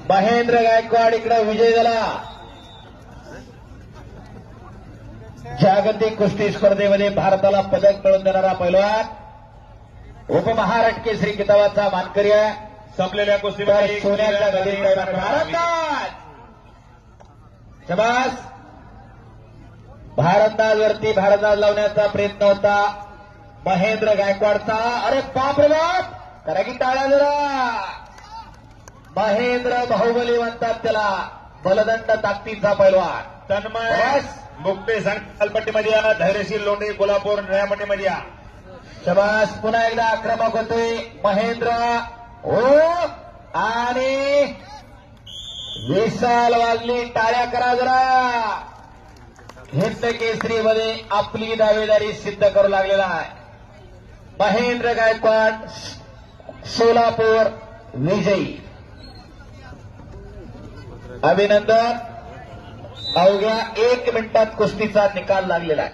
महेंद्र गायकवाड इकडे विजय झाला. जागतिक कुस्ती स्पर्धेमध्ये भारताला पदक मिळवून देणारा पैलवान, उपमहाराष्ट्र केसरी किताबाचा मानकरी आहे. संपलेल्या कुस्तीमध्ये सोन्याच्या गदेत शबास. भारतनाजवरती भारतनाज लावण्याचा प्रयत्न होता महेंद्र गायकवाडचा. अरे बाप रे बाप, करा की टाळ्या जरा. महेंद्र बाहुबली म्हणतात त्याला, बलदंड ताकदीचा पैलवान. तन्मय मुक्ते संकल्पट्टीमध्ये या. धैर्यशील लोंढे कोल्हापूर नळ्यापट्टीमध्ये या. शबास. पुन्हा एकदा आक्रमक होतोय महेंद्र. हो, आणि विशाल वाजली, टाळ्या करा जरा. हिंद केसरीमध्ये आपली दावेदारी सिद्ध करू लागलेला आहे महेंद्र गायकवाड, सोलापूर विजयी. अभिनंदन. अवघ्या 1 मिनिटात कुस्तीचा निकाल लागलेला आहे.